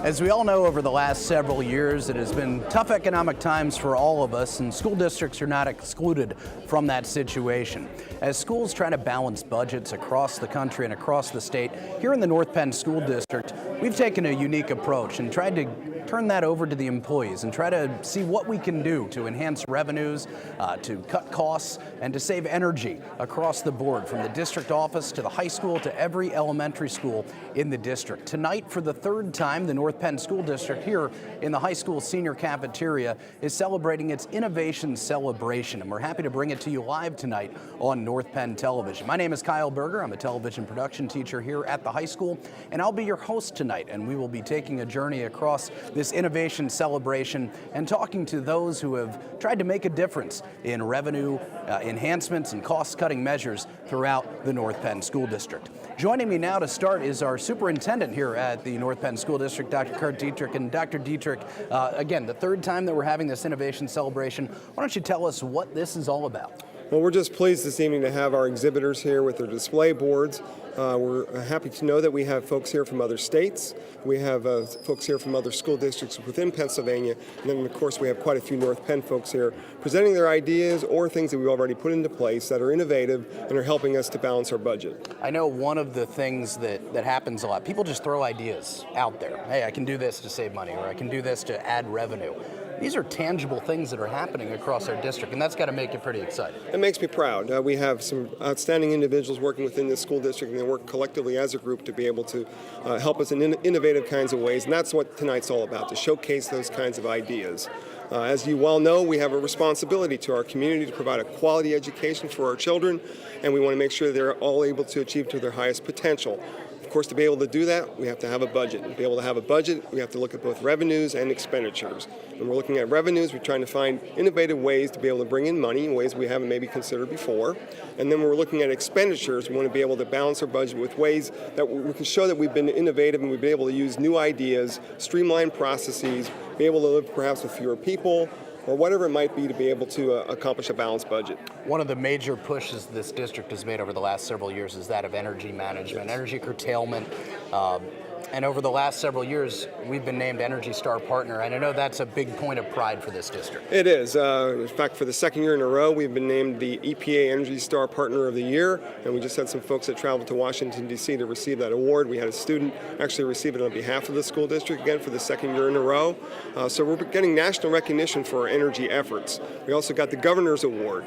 As we all know, over the last several years, it has been tough economic times for all of us, and school districts are not excluded from that situation. As schools try to balance budgets across the country and across the state, here in the North Penn School District, we've taken a unique approach and tried to turn that over to the employees and try to see what we can do to enhance revenues, to cut costs, and to save energy across the board, from the district office to the high school to every elementary school in the district. Tonight, for the third time, the North Penn School District here in the high school senior cafeteria is celebrating its Innovation Celebration, and we're happy to bring it to you live tonight on North Penn Television. My name is Kyle Berger. I'm a television production teacher here at the high school, and I'll be your host tonight, and we will be taking a journey across this Innovation Celebration and talking to those who have tried to make a difference in revenue enhancements and cost-cutting measures throughout the North Penn School District. Joining me now to start is our superintendent here at the North Penn School District, Dr. Kurt Dietrich. And Dr. Dietrich, again, the third time that we're having this Innovation Celebration. Why don't you tell us what this is all about? Well, we're just pleased this evening to have our exhibitors here with their display boards. We're happy to know that we have folks here from other states. We have folks here from other school districts within Pennsylvania. And then, of course, we have quite a few North Penn folks here presenting their ideas or things that we've already put into place that are innovative and are helping us to balance our budget. I know one of the things that happens a lot, people just throw ideas out there. Hey, I can do this to save money, or I can do this to add revenue. These are tangible things that are happening across our district, and that's got to make you pretty excited. It makes me proud. We have some outstanding individuals working within this school district, and they work collectively as a group to be able to help us in innovative kinds of ways, and that's what tonight's all about, to showcase those kinds of ideas. As you well know, we have a responsibility to our community to provide a quality education for our children, and we want to make sure they're all able to achieve to their highest potential. Of course, to be able to do that, we have to have a budget. To be able to have a budget, we have to look at both revenues and expenditures. When we're looking at revenues, we're trying to find innovative ways to be able to bring in money in ways we haven't maybe considered before. And then when we're looking at expenditures, we want to be able to balance our budget with ways that we can show that we've been innovative and we've been able to use new ideas, streamline processes, be able to live perhaps with fewer people, or whatever it might be to be able to accomplish a balanced budget. One of the major pushes this district has made over the last several years is that of energy management, energy curtailment. And over the last several years, we've been named Energy Star Partner, and I know that's a big point of pride for this district. It is. In fact, for the second year in a row, we've been named the EPA Energy Star Partner of the Year, and we just had some folks that traveled to Washington, D.C. to receive that award. We had a student actually receive it on behalf of the school district, again, for the second year in a row. So we're getting national recognition for our energy efforts. We also got the Governor's Award.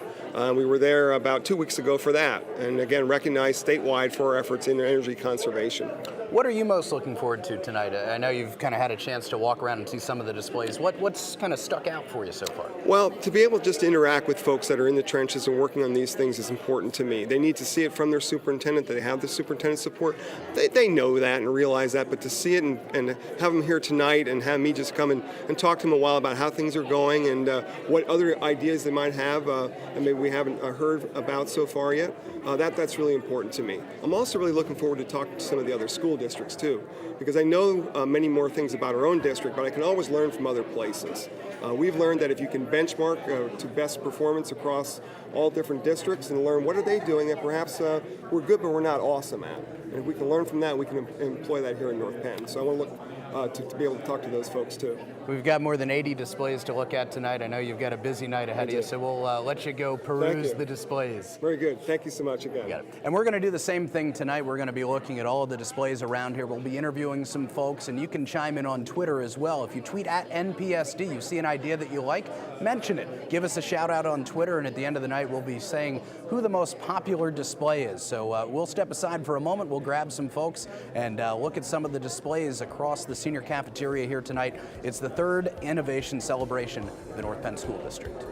We were there about 2 weeks ago for that, and again, recognized statewide for our efforts in energy conservation. What are you most looking forward to tonight? I know you've kind of had a chance to walk around and see some of the displays. What's kind of stuck out for you so far? Well, to be able just to interact with folks that are in the trenches and working on these things is important to me. They need to see it from their superintendent, that they have the superintendent's support. They know that and realize that, but to see it and have them here tonight and have me just come and talk to them a while about how things are going and what other ideas they might have and maybe we haven't heard about so far yet, that's really important to me. I'm also really looking forward to talking to some of the other school districts too, because I know many more things about our own district, but I can always learn from other places. We've learned that if you can benchmark to best performance across all different districts and learn what are they doing that perhaps we're good but we're not awesome at. And if we can learn from that, we can employ that here in North Penn. So I want to look to be able to talk to those folks too. We've got more than 80 displays to look at tonight. I know you've got a busy night ahead of you, so we'll let you go peruse the displays. Very good. Thank you so much again. You got it. And we're going to do the same thing tonight. We're going to be looking at all of the displays around here. We'll be interviewing some folks, and you can chime in on Twitter as well. If you tweet at NPSD, you see an idea that you like, mention it. Give us a shout out on Twitter, and at the end of the night, we'll be saying who the most popular display is. So we'll step aside for a moment. We'll grab some folks and look at some of the displays across the senior cafeteria here tonight. It's the third Innovation Celebration of the North Penn School District.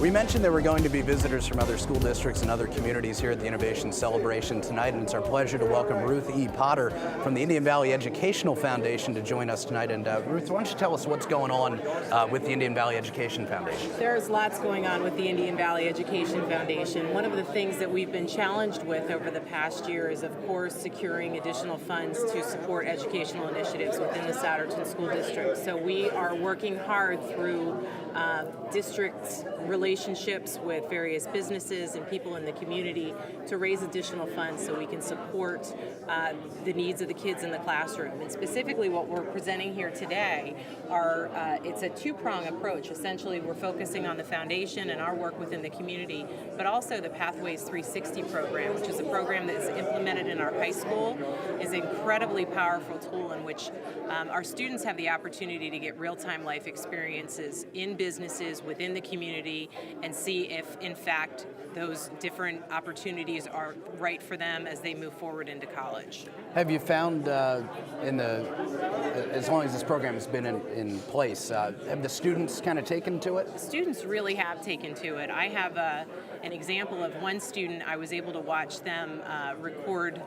We mentioned there were going to be visitors from other school districts and other communities here at the Innovation Celebration tonight, and it's our pleasure to welcome Ruth E. Potter from the Indian Valley Educational Foundation to join us tonight. And Ruth, why don't you tell us what's going on with the Indian Valley Education Foundation? There's lots going on with the Indian Valley Education Foundation. One of the things that we've been challenged with over the past year is, of course, securing additional funds to support educational initiatives within the Souderton School District. So we are working hard through district relationships with various businesses and people in the community to raise additional funds so we can support the needs of the kids in the classroom. And specifically what we're presenting here today are, it's a two-prong approach. Essentially, we're focusing on the foundation and our work within the community, but also the Pathways 360 program, which is a program that is implemented in our high school, is an incredibly powerful tool in which our students have the opportunity to get real-time life experiences in businesses within the community and see if, in fact, those different opportunities are right for them as they move forward into college. Have you found, as long as this program has been in place, have the students kind of taken to it? Students really have taken to it. I have an example of one student. I was able to watch them record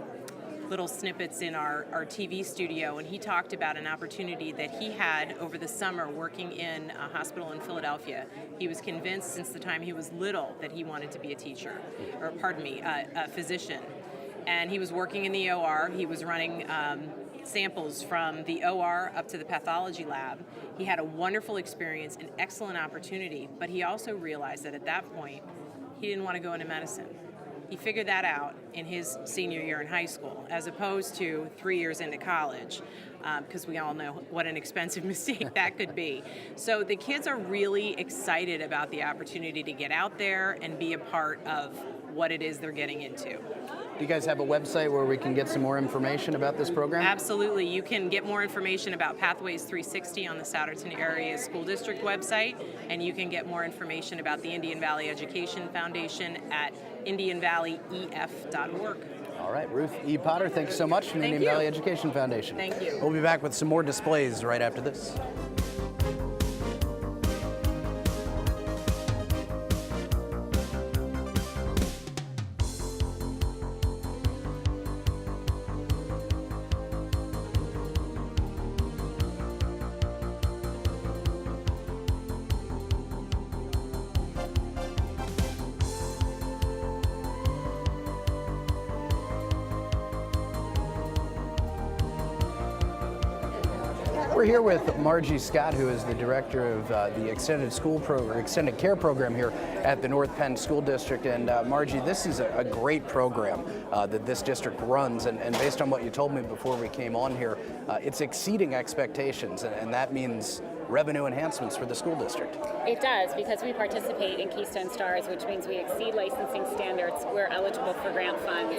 little snippets in our TV studio, and he talked about an opportunity that he had over the summer working in a hospital in Philadelphia. He was convinced since the time he was little that he wanted to be a teacher, or pardon me, a physician. And he was working in the OR. He was running samples from the OR up to the pathology lab. He had a wonderful experience, an excellent opportunity, but he also realized that at that point, he didn't want to go into medicine. He figured that out in his senior year in high school, as opposed to 3 years into college, because we all know what an expensive mistake that could be. So the kids are really excited about the opportunity to get out there and be a part of what it is they're getting into. Do you guys have a website where we can get some more information about this program? Absolutely. You can get more information about Pathways 360 on the Souderton Area School District website, and you can get more information about the Indian Valley Education Foundation at indianvalleyef.org. All right, Ruth E. Potter, thank you so much from the Indian Valley Education Foundation. Thank you. We'll be back with some more displays right after this. We're here with Margie Scott, who is the director of the extended care program here at the North Penn School District. And Margie, this is a great program that this district runs. And based on what you told me before we came on here, it's exceeding expectations, and that means revenue enhancements for the school district. It does, because we participate in Keystone Stars, which means we exceed licensing standards. We're eligible for grant funds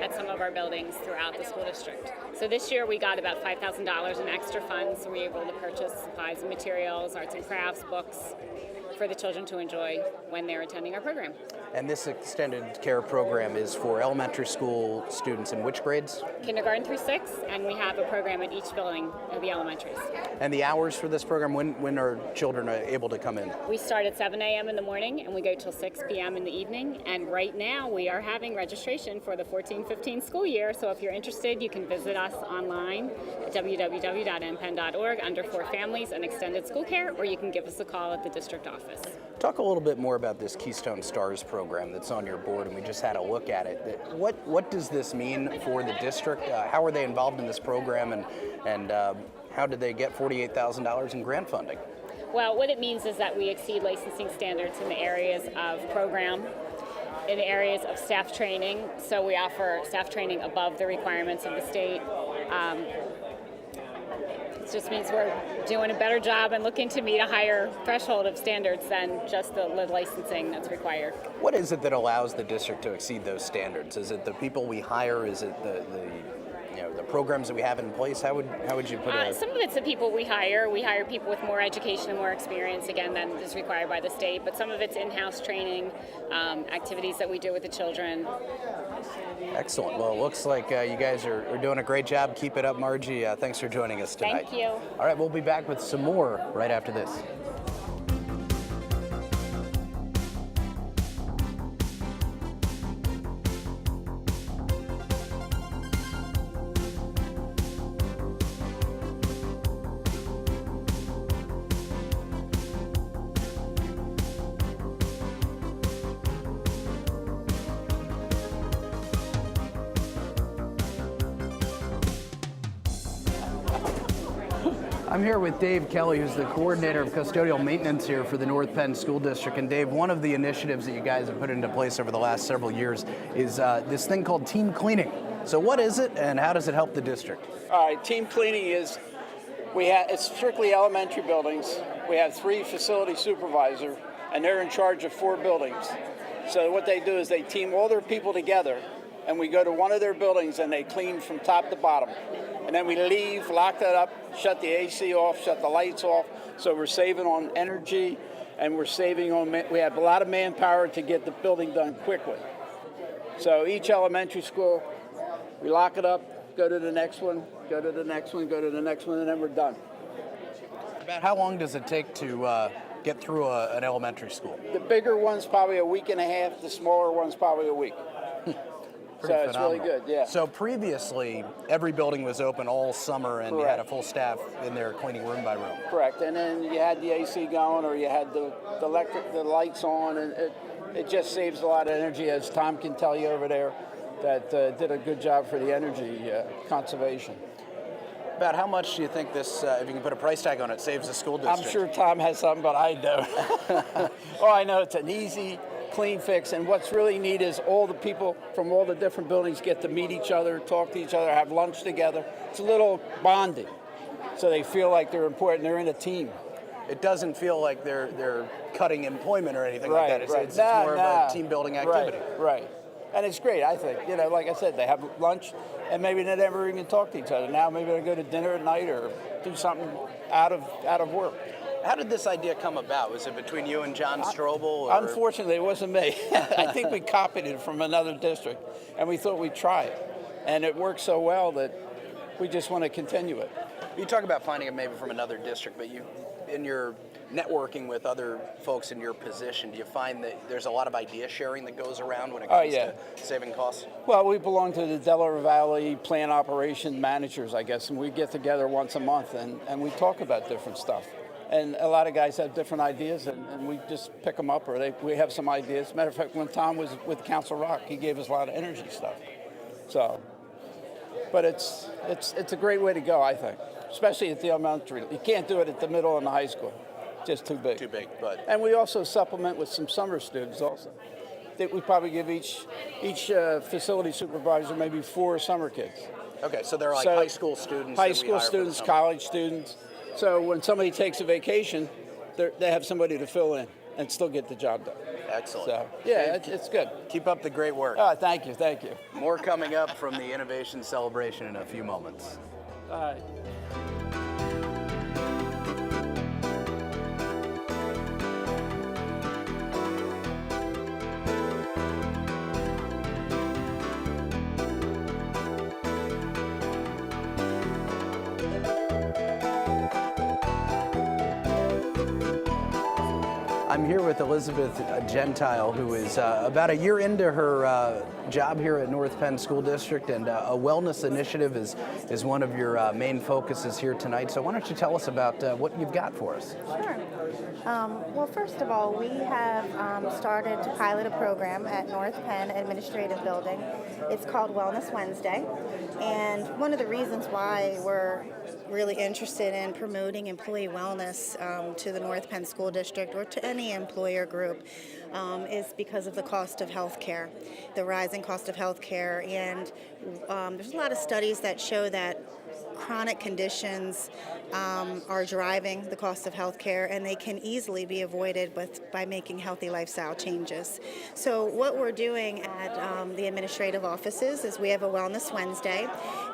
at some of our buildings throughout the school district. So this year we got about $5,000 in extra funds, and we were able to purchase supplies and materials, arts and crafts, books for the children to enjoy when they're attending our program. And this extended care program is for elementary school students in which grades? Kindergarten through 6, and we have a program at each building of the elementaries. And the hours for this program, when are children able to come in? We start at 7 a.m. in the morning and we go till 6 p.m. in the evening. And right now we are having registration for the 14-15 school year. So if you're interested, you can visit us online at www.npenn.org under For Families and Extended School Care, or you can give us a call at the district office. Talk a little bit more about this Keystone Stars program that's on your board, and we just had a look at it. What does this mean for the district? How are they involved in this program, and how did they get $48,000 in grant funding? Well, what it means is that we exceed licensing standards in the areas of program, in the areas of staff training. So we offer staff training above the requirements of the state. It just means we're doing a better job and looking to meet a higher threshold of standards than just the licensing that's required. What is it that allows the district to exceed those standards? Is it the people we hire? Is it the programs that we have in place? How would you put it? Some of it's the people we hire. We hire people with more education and more experience, again, than is required by the state. But some of it's in-house training, activities that we do with the children. Excellent. Well, it looks like you guys are doing a great job. Keep it up, Margie. Thanks for joining us tonight. Thank you. All right, we'll be back with some more right after this. I'm here with Dave Kelly, who's the coordinator of custodial maintenance here for the North Penn School District. And Dave, one of the initiatives that you guys have put into place over the last several years is this thing called team cleaning. So what is it, and how does it help the district? All right, team cleaning is, it's strictly elementary buildings. We have 3 facility supervisors, and they're in charge of 4 buildings. So what they do is they team all their people together, and we go to one of their buildings and they clean from top to bottom. And then we leave, lock that up, shut the AC off, shut the lights off. So we're saving on energy, and we're saving on, we have a lot of manpower to get the building done quickly. So each elementary school, we lock it up, go to the next one, go to the next one, go to the next one, and then we're done. About how long does it take to get through an elementary school? The bigger one's probably a week and a half, the smaller one's probably a week. So it's really good, yeah. So previously, every building was open all summer and you had a Correct. full staff in there cleaning room by room. Correct, and then you had the AC going, or you had the lights on, and it just saves a lot of energy, as Tom can tell you over there, that did a good job for the energy conservation. About how much do you think this, if you can put a price tag on it, saves the school district? I'm sure Tom has something, but I don't. All I know, it's an easy, clean fix, and what's really neat is all the people from all the different buildings get to meet each other, talk to each other, have lunch together. It's a little bonding, so they feel like they're important, they're in a team. It doesn't feel like they're cutting employment or anything like that. It's Nah, more of a team building activity. Right. And it's great, I think. You know, like I said, they have lunch, and maybe they never even talk to each other. Now maybe they go to dinner at night or do something out of work. How did this idea come about? Was it between you and John Strobel? Or? Unfortunately, it wasn't me. I think we copied it from another district, and we thought we'd try it. And it worked so well that we just want to continue it. You talk about finding it maybe from another district, but you, in your networking with other folks in your position, do you find that there's a lot of idea sharing that goes around when it comes to saving costs? Well, we belong to the Delaware Valley Plant Operation Managers, I guess, and we get together once a month and we talk about different stuff. And a lot of guys have different ideas, and we just pick them up, or we have some ideas. Matter of fact, when Tom was with Council Rock, he gave us a lot of energy stuff. So, but it's a great way to go, I think, especially at the elementary. You can't do it at the middle and the high school. Just too big. Too big, but... And we also supplement with some summer students also. We probably give each facility supervisor maybe 4 summer kids. Okay, so they're like high school students. High school students, college students. So when somebody takes a vacation, they have somebody to fill in and still get the job done. Excellent. So, yeah, it's good. Keep up the great work. Oh, thank you. More coming up from the Innovation Celebration in a few moments. All right. I'm here with Elizabeth Gentile, who is about a year into her job here at North Penn School District, and a wellness initiative is one of your main focuses here tonight. So why don't you tell us about what you've got for us? Sure. Well, first of all, we have started to pilot a program at North Penn Administrative Building. It's called Wellness Wednesday, and one of the reasons why we're really interested in promoting employee wellness to the North Penn School District or to any employer group is because of the cost of health care, the rising cost of health care. And there's a lot of studies that show that chronic conditions are driving the cost of health care, and they can easily be avoided by making healthy lifestyle changes. So what we're doing at the administrative offices is we have a Wellness Wednesday.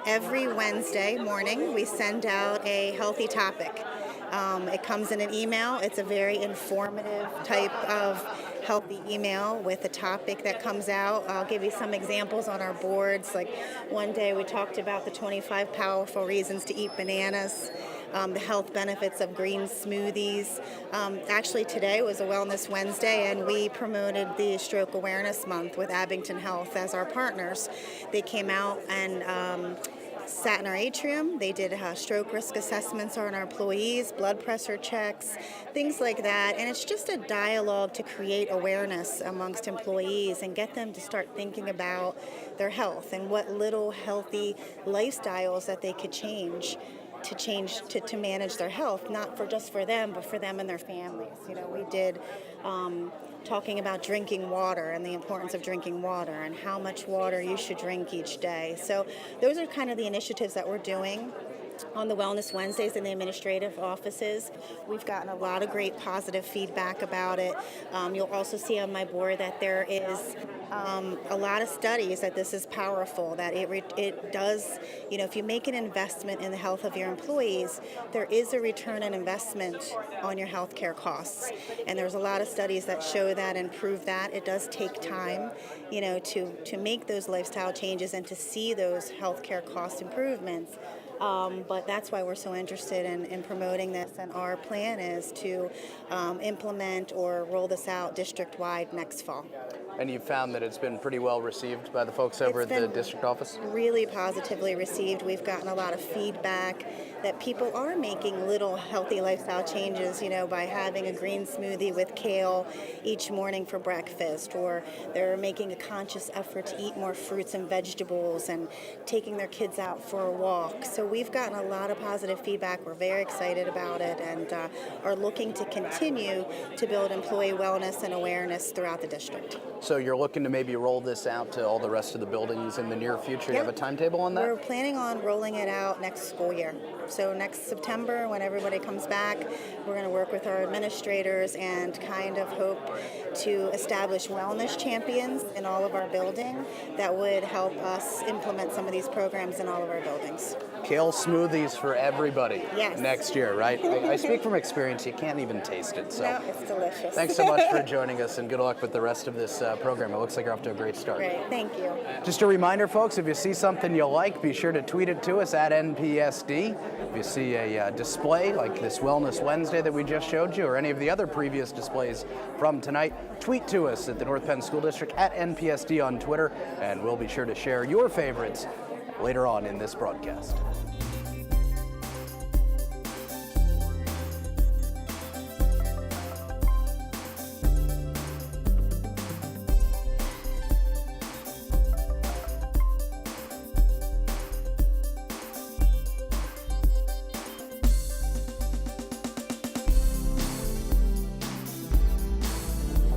Every Wednesday morning we send out a healthy topic. It comes in an email. It's a very informative type of healthy email with a topic that comes out. I'll give you some examples on our boards. Like one day we talked about the 25 powerful reasons to eat bananas, the health benefits of green smoothies. Actually today was a Wellness Wednesday, and we promoted the Stroke Awareness Month with Abington Health as our partners. They came out and sat in our atrium. They did stroke risk assessments on our employees, blood pressure checks, things like that. And it's just a dialogue to create awareness amongst employees and get them to start thinking about their health and what little healthy lifestyles that they could change to change to manage their health, not just for them, but for them and their families. We did talking about drinking water and the importance of drinking water and how much water you should drink each day. So those are kind of the initiatives that we're doing on the Wellness Wednesdays in the administrative offices. We've gotten a lot of great positive feedback about it. You'll also see on my board that there is a lot of studies that this is powerful, that it does, if you make an investment in the health of your employees, there is a return on investment on your healthcare costs. And there's a lot of studies that show that and prove that. It does take time, to make those lifestyle changes and to see those healthcare cost improvements. But that's why we're so interested in promoting this, and our plan is to implement or roll this out district-wide next fall. And you found that it's been pretty well received by the folks over at the district office? Really positively received. We've gotten a lot of feedback that people are making little healthy lifestyle changes, by having a green smoothie with kale each morning for breakfast, or they're making a conscious effort to eat more fruits and vegetables and taking their kids out for a walk. So we've gotten a lot of positive feedback. We're very excited about it and are looking to continue to build employee wellness and awareness throughout the district. So you're looking to maybe roll this out to all the rest of the buildings in the near future? You have a timetable on that? We're planning on rolling it out next school year. So next September, when everybody comes back, we're going to work with our administrators and kind of hope to establish wellness champions in all of our building that would help us implement some of these programs in all of our buildings. Kale smoothies for everybody next year, right? I speak from experience. You can't even taste it. So no, it's delicious. Thanks so much for joining us, and good luck with the rest of this program. It looks like you're off to a great start. Great, thank you. Just a reminder, folks, if you see something you like, be sure to tweet it to us at NPSD. If you see a display like this Wellness Wednesday that we just showed you, or any of the other previous displays from tonight, tweet to us at the North Penn School District at NPSD on Twitter, and we'll be sure to share your favorites later on in this broadcast.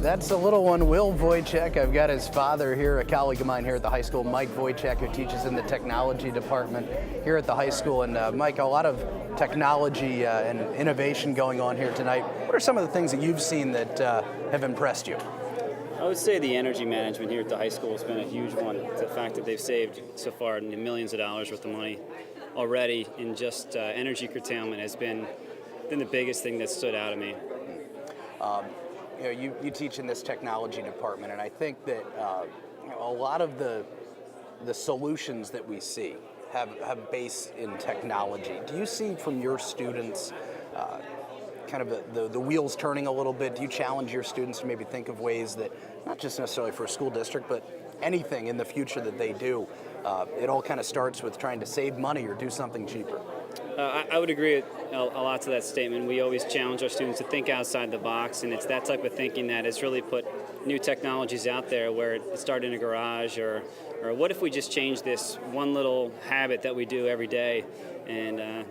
That's a little one, Will Wojcik. I've got his father here, a colleague of mine here at the high school, Mike Wojcik, who teaches in the technology department here at the high school. And Mike, a lot of technology and innovation going on here tonight. What are some of the things that you've seen that have impressed you? I would say the energy management here at the high school has been a huge one. The fact that they've saved so far millions of dollars worth of money already in just energy curtailment has been the biggest thing that stood out to me. You teach in this technology department, and I think that a lot of the solutions that we see have base in technology. Do you see from your students kind of the wheels turning a little bit? Do you challenge your students to maybe think of ways that, not just necessarily for a school district, but anything in the future that they do, it all kind of starts with trying to save money or do something cheaper? I would agree a lot to that statement. We always challenge our students to think outside the box, and it's that type of thinking that has really put new technologies out there, where it started in a garage, or what if we just change this one little habit that we do every day and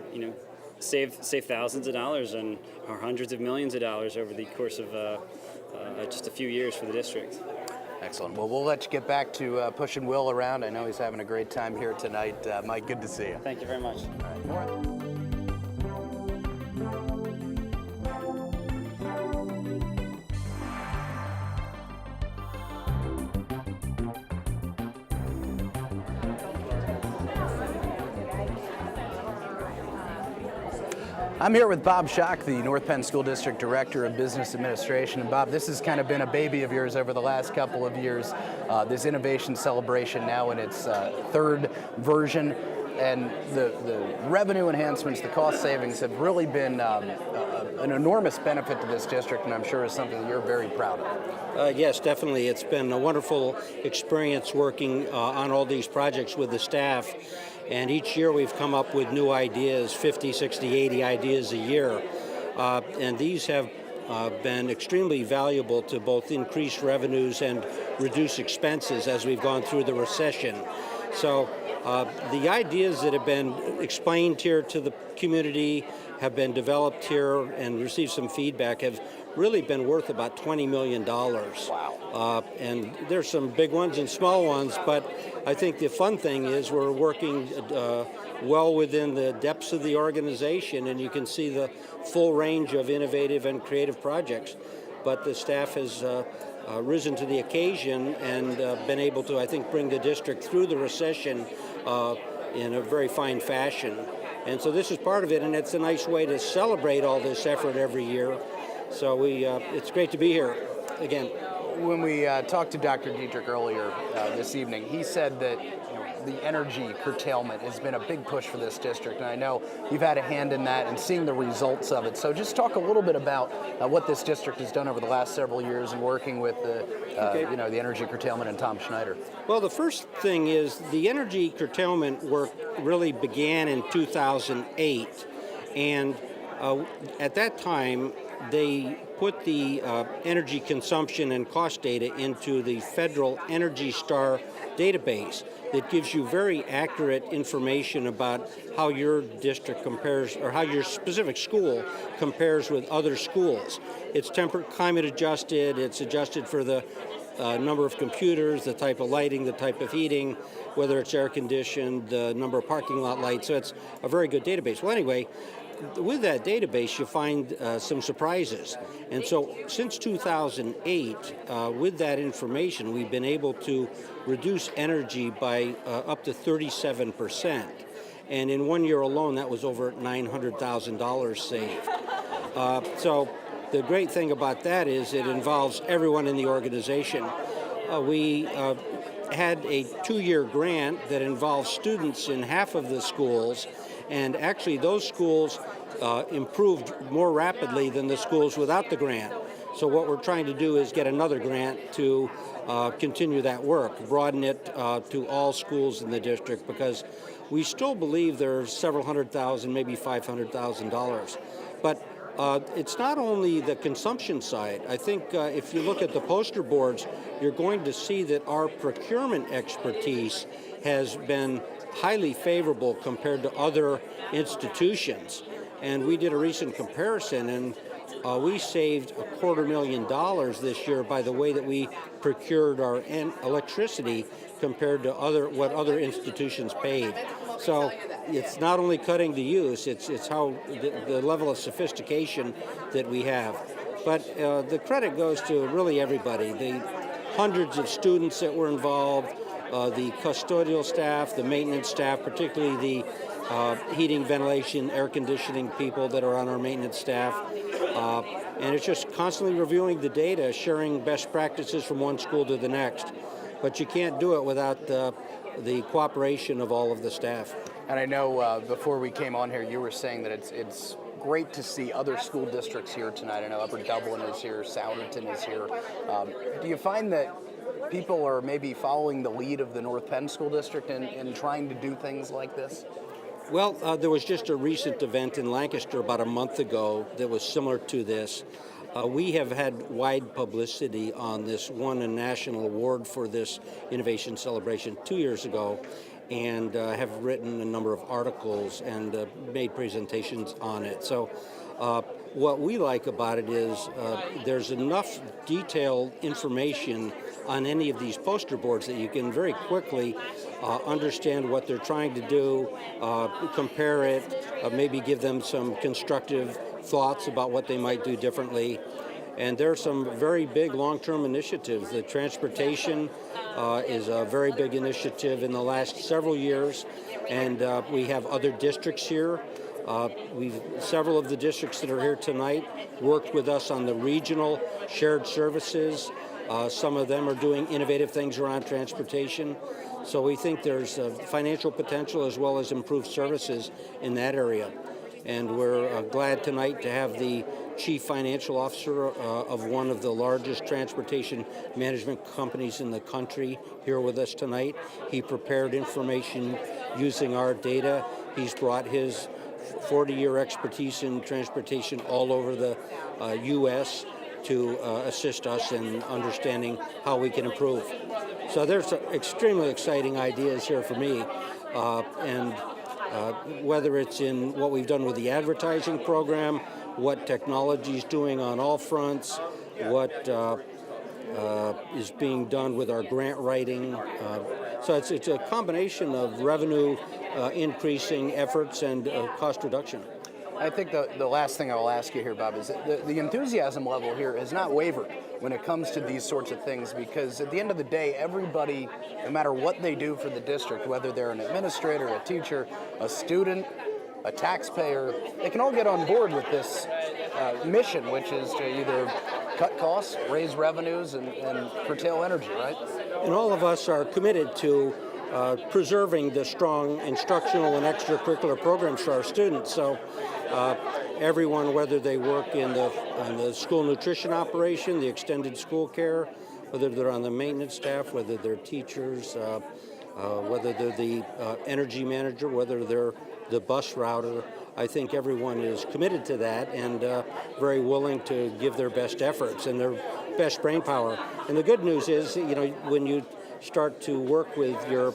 save thousands of dollars or hundreds of millions of dollars over the course of just a few years for the district. Excellent. Well, we'll let you get back to pushing Will around. I know he's having a great time here tonight. Mike, good to see you. Thank you very much. All right. I'm here with Bob Schock, the North Penn School District Director of Business Administration. And Bob, this has kind of been a baby of yours over the last couple of years, this innovation celebration now in its third version. And the revenue enhancements, the cost savings have really been an enormous benefit to this district, and I'm sure is something that you're very proud of. Yes, definitely. It's been a wonderful experience working on all these projects with the staff. And each year we've come up with new ideas, 50, 60, 80 ideas a year. And these have been extremely valuable to both increase revenues and reduce expenses as we've gone through the recession. So the ideas that have been explained here to the community, have been developed here and received some feedback, have really been worth about $20 million. Wow. And there's some big ones and small ones, but I think the fun thing is we're working well within the depths of the organization, and you can see the full range of innovative and creative projects. But the staff has risen to the occasion and been able to, I think, bring the district through the recession in a very fine fashion. And so this is part of it, and it's a nice way to celebrate all this effort every year. So it's great to be here again. When we talked to Dr. Dietrich earlier this evening, he said that the energy curtailment has been a big push for this district, and I know you've had a hand in that and seeing the results of it. So just talk a little bit about what this district has done over the last several years in working with the energy curtailment and Tom Schneider. Well, the first thing is the energy curtailment work really began in 2008, and at that time they put the energy consumption and cost data into the Federal Energy Star database that gives you very accurate information about how your district compares, or how your specific school compares with other schools. It's climate adjusted, it's adjusted for the number of computers, the type of lighting, the type of heating, whether it's air conditioned, the number of parking lot lights, so it's a very good database. Well, anyway, with that database, you find some surprises. And so since 2008, with that information, we've been able to reduce energy by up to 37%. And in 1 year alone, that was over $900,000 saved. So the great thing about that is it involves everyone in the organization. We had a 2-year grant that involves students in half of the schools, and actually those schools improved more rapidly than the schools without the grant. So what we're trying to do is get another grant to continue that work, broaden it to all schools in the district, because we still believe there's several $100,000, maybe $500,000. But it's not only the consumption side. I think if you look at the poster boards, you're going to see that our procurement expertise has been highly favorable compared to other institutions. And we did a recent comparison, and we saved $250,000 this year by the way that we procured our electricity compared to what other institutions paid. So it's not only cutting the use, it's how the level of sophistication that we have. But the credit goes to really everybody, the hundreds of students that were involved, the custodial staff, the maintenance staff, particularly the heating, ventilation, air conditioning people that are on our maintenance staff. And it's just constantly reviewing the data, sharing best practices from one school to the next. But you can't do it without the cooperation of all of the staff. And I know before we came on here, you were saying that it's great to see other school districts here tonight. I know Upper Dublin is here, Souderton is here. Do you find that people are maybe following the lead of the North Penn School District in trying to do things like this? Well, there was just a recent event in Lancaster about a month ago that was similar to this. We have had wide publicity on this, won a national award for this innovation celebration 2 years ago, and have written a number of articles and made presentations on it. So what we like about it is there's enough detailed information on any of these poster boards that you can very quickly understand what they're trying to do, compare it, maybe give them some constructive thoughts about what they might do differently. And there are some very big long-term initiatives. The transportation is a very big initiative in the last several years, and we have other districts here. Several of the districts that are here tonight worked with us on the regional shared services. Some of them are doing innovative things around transportation. So we think there's financial potential as well as improved services in that area. And we're glad tonight to have the Chief Financial Officer of one of the largest transportation management companies in the country here with us tonight. He prepared information using our data. He's brought his 40-year expertise in transportation all over the U.S. to assist us in understanding how we can improve. So there's extremely exciting ideas here for me, and whether it's in what we've done with the advertising program, what technology is doing on all fronts, what is being done with our grant writing. So it's a combination of revenue increasing efforts and cost reduction. I think the last thing I'll ask you here, Bob, is that the enthusiasm level here has not wavered when it comes to these sorts of things, because at the end of the day, everybody, no matter what they do for the district, whether they're an administrator, a teacher, a student, a taxpayer, they can all get on board with this mission, which is to either cut costs, raise revenues, and curtail energy, right? And all of us are committed to preserving the strong instructional and extracurricular programs for our students. So everyone, whether they work in the school nutrition operation, the extended school care, whether they're on the maintenance staff, whether they're teachers, whether they're the energy manager, whether they're the bus router, I think everyone is committed to that and very willing to give their best efforts and their best brain power. And the good news is, when you start to work with your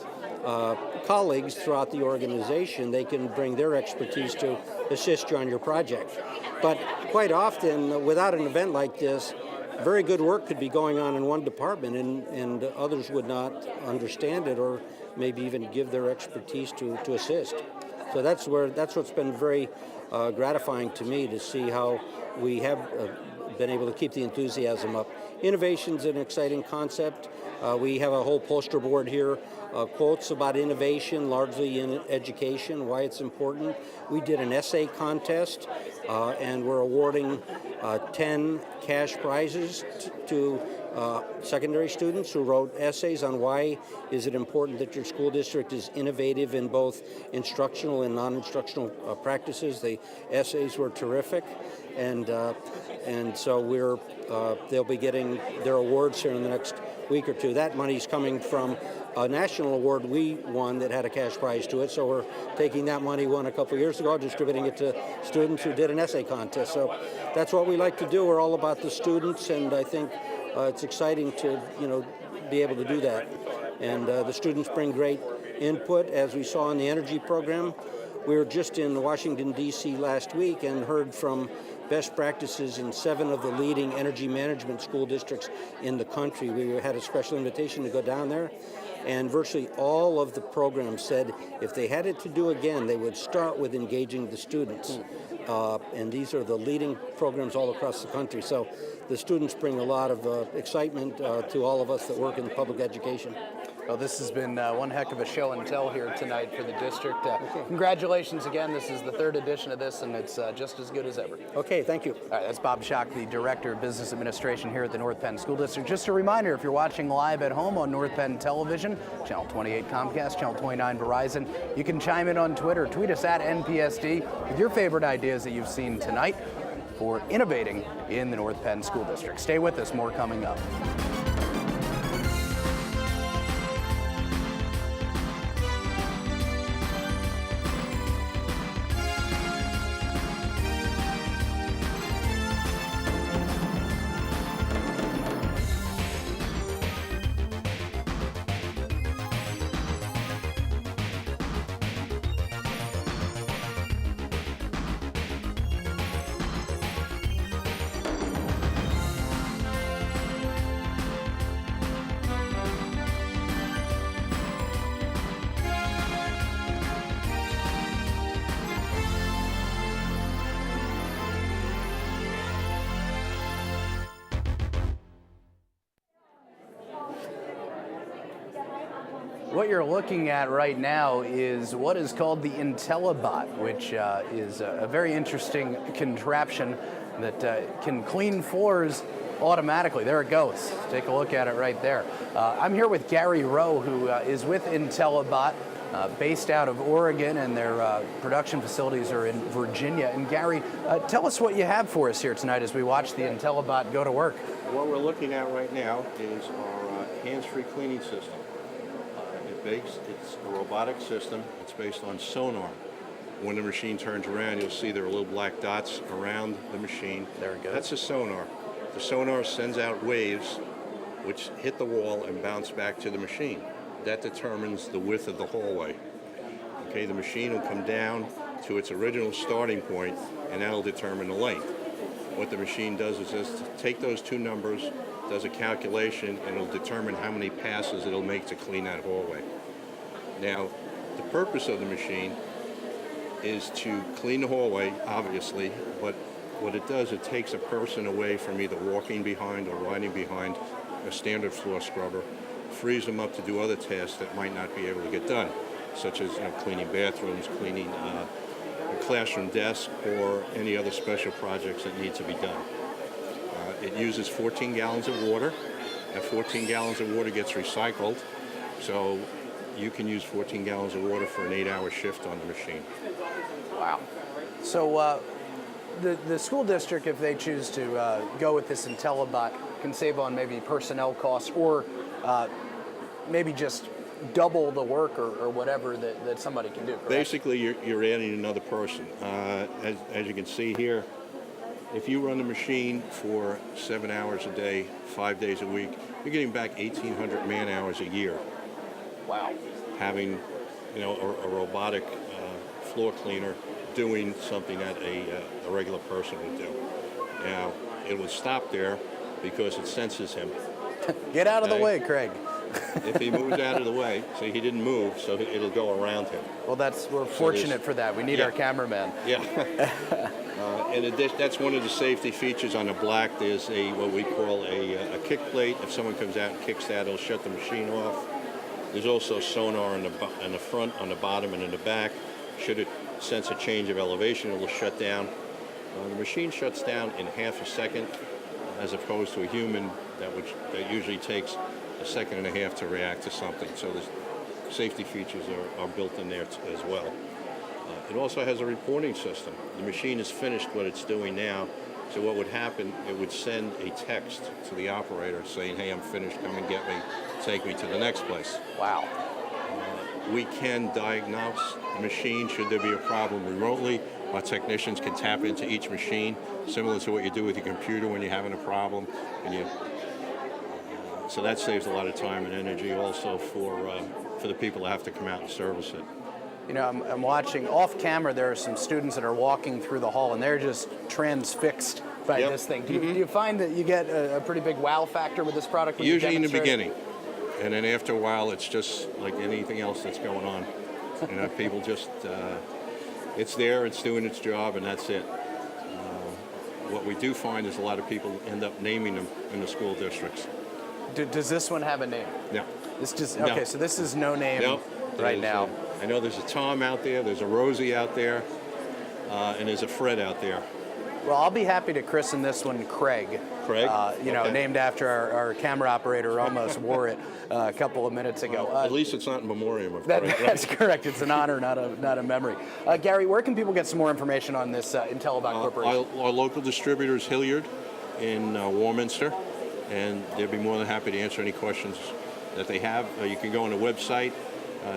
colleagues throughout the organization, they can bring their expertise to assist you on your project. But quite often, without an event like this, very good work could be going on in one department and others would not understand it or maybe even give their expertise to assist. So that's what's been very gratifying to me, to see how we have been able to keep the enthusiasm up. Innovation's an exciting concept. We have a whole poster board here, quotes about innovation, largely in education, why it's important. We did an essay contest, and we're awarding 10 cash prizes to secondary students who wrote essays on why is it important that your school district is innovative in both instructional and non-instructional practices. The essays were terrific, and so they'll be getting their awards here in the next week or two. That money's coming from a national award we won that had a cash prize to it, so we're taking that money won a couple years ago, distributing it to students who did an essay contest. So that's what we like to do. We're all about the students, and I think it's exciting to be able to do that. And the students bring great input, as we saw in the energy program. We were just in Washington, D.C. last week and heard from best practices in 7 of the leading energy management school districts in the country. We had a special invitation to go down there, and virtually all of the programs said if they had it to do again, they would start with engaging the students. And these are the leading programs all across the country. So the students bring a lot of excitement to all of us that work in public education. Well, this has been one heck of a show and tell here tonight for the district. Congratulations again. This is the 3rd edition of this, and it's just as good as ever. Okay, thank you. All right, that's Bob Schock, the Director of Business Administration here at the North Penn School District. Just a reminder, if you're watching live at home on North Penn Television, Channel 28 Comcast, Channel 29 Verizon, you can chime in on Twitter. Tweet us at NPSD with your favorite ideas that you've seen tonight for innovating in the North Penn School District. Stay with us, more coming up. What you're looking at right now is what is called the IntelliBot, which is a very interesting contraption that can clean floors automatically. There it goes. Take a look at it right there. I'm here with Gary Rowe, who is with IntelliBot, based out of Oregon, and their production facilities are in Virginia. And Gary, tell us what you have for us here tonight as we watch the IntelliBot go to work. What we're looking at right now is our hands-free cleaning system. It's a robotic system. It's based on sonar. When the machine turns around, you'll see there are little black dots around the machine. There it goes. That's a sonar. The sonar sends out waves which hit the wall and bounce back to the machine. That determines the width of the hallway. Okay, the machine will come down to its original starting point, and that'll determine the length. What the machine does is just take those two numbers, does a calculation, and it'll determine how many passes it'll make to clean that hallway. Now, the purpose of the machine is to clean the hallway, obviously, but what it does, it takes a person away from either walking behind or riding behind a standard floor scrubber, frees them up to do other tasks that might not be able to get done, such as cleaning bathrooms, cleaning a classroom desk, or any other special projects that need to be done. It uses 14 gallons of water. That 14 gallons of water gets recycled, so you can use 14 gallons of water for an 8-hour shift on the machine. Wow. So the school district, if they choose to go with this IntelliBot, can save on maybe personnel costs, or maybe just double the work or whatever that somebody can do, correct? Basically, you're adding another person. As you can see here, if you run the machine for 7 hours a day, 5 days a week, you're getting back 1,800 man hours a year. Wow. Having, a robotic floor cleaner doing something that a regular person would do. Now, it would stop there because it senses him. Get out of the way, Craig. If he moves out of the way, see, he didn't move, so it'll go around him. Well, we're fortunate for that. We need our cameraman. Yeah. In addition, that's one of the safety features on the black. There's what we call a kick plate. If someone comes out and kicks that, it'll shut the machine off. There's also sonar in the front, on the bottom, and in the back. Should it sense a change of elevation, it will shut down. The machine shuts down in half a second, as opposed to a human that usually takes a second and a half to react to something. So the safety features are built in there as well. It also has a reporting system. The machine is finished what it's doing now, so what would happen, it would send a text to the operator saying, hey, I'm finished, come and get me, take me to the next place. Wow. We can diagnose the machine should there be a problem remotely. Our technicians can tap into each machine, similar to what you do with your computer when you're having a problem. So that saves a lot of time and energy also for the people that have to come out and service it. I'm watching off camera. There are some students that are walking through the hall, and they're just transfixed by this thing. Do you find that you get a pretty big wow factor with this product? Usually in the beginning, and then after a while, it's just like anything else that's going on. People just it's there, it's doing its job, and that's it. What we do find is a lot of people end up naming them in the school districts. Does this one have a name? No. Okay, so this is no name right now. I know there's a Tom out there, there's a Rosie out there, and there's a Fred out there. Well, I'll be happy to christen this one Craig. Craig? Okay. Named after our camera operator who almost wore it a couple of minutes ago. At least it's not in memoriam of Craig. That's correct. It's an honor, not a memory. Gary, where can people get some more information on this IntelliBot Corporation? Our local distributor is Hilliard in Warminster, and they'll be more than happy to answer any questions that they have. You can go on the website,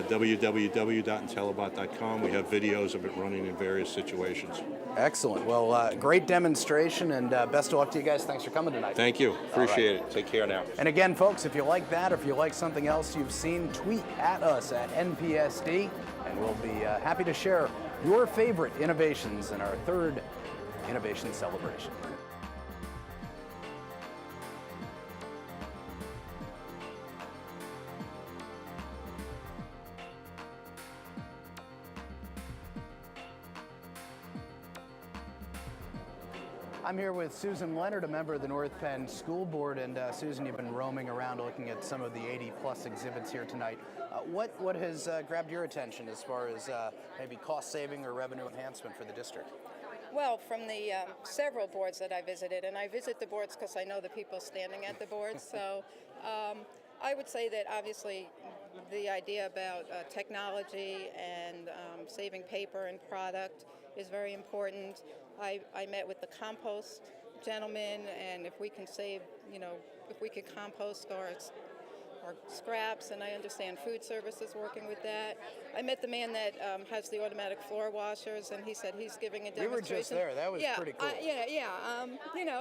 www.intellibot.com. We have videos of it running in various situations. Excellent. Well, great demonstration, and best of luck to you guys. Thanks for coming tonight. Thank you. Appreciate it. Take care now. And again, folks, if you like that or if you like something else you've seen, tweet at us at NPSD, and we'll be happy to share your favorite innovations in our third Innovation Celebration. I'm here with Susan Leonard, a member of the North Penn School Board, and Susan, you've been roaming around looking at some of the 80-plus exhibits here tonight. What has grabbed your attention as far as maybe cost saving or revenue enhancement for the district? Well, from the several boards that I visited, and I visit the boards because I know the people standing at the boards, so I would say that obviously the idea about technology and saving paper and product is very important. I met with the compost gentleman, and if we can save, if we could compost our our scraps, and I understand food services working with that. I met the man that has the automatic floor washers, and he said he's giving a demonstration. We were just there. That was pretty cool.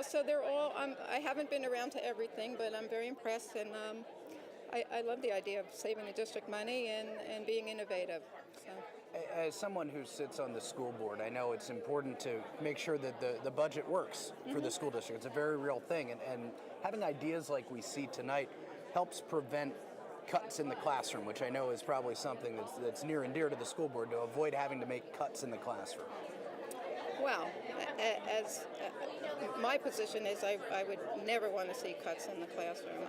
So they're all. I haven't been around to everything, but I'm very impressed, and I love the idea of saving the district money and being innovative. So. As someone who sits on the school board, I know it's important to make sure that the budget works for the school district. It's a very real thing, and having ideas like we see tonight helps prevent cuts in the classroom, which I know is probably something that's near and dear to the school board, to avoid having to make cuts in the classroom. Well, as my position is, I would never want to see cuts in the classroom.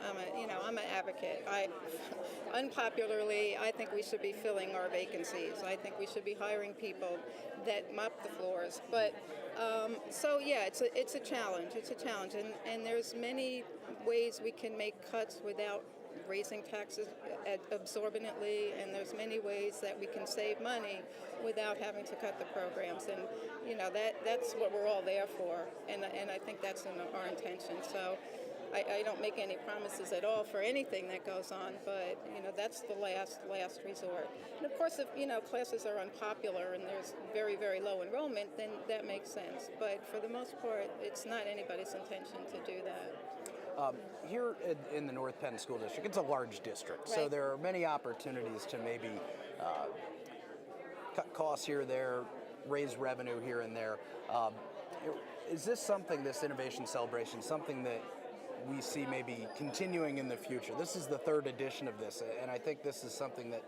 I'm an advocate. Unpopularly, I think we should be filling our vacancies. I think we should be hiring people that mop the floors. But it's a challenge. It's a challenge, and there's many ways we can make cuts without raising taxes absorbently, and there's many ways that we can save money without having to cut the programs, and that's what we're all there for, and I think that's our intention. So I don't make any promises at all for anything that goes on, but that's the last resort. And of course, if classes are unpopular and there's very, very low enrollment, then that makes sense. But for the most part, it's not anybody's intention to do that. Here in the North Penn School District, it's a large district, so Right. there are many opportunities to maybe cut costs here or there, raise revenue here and there. Is this something, this innovation celebration, something that we see maybe continuing in the future? This is the third edition of this, and I think this is something that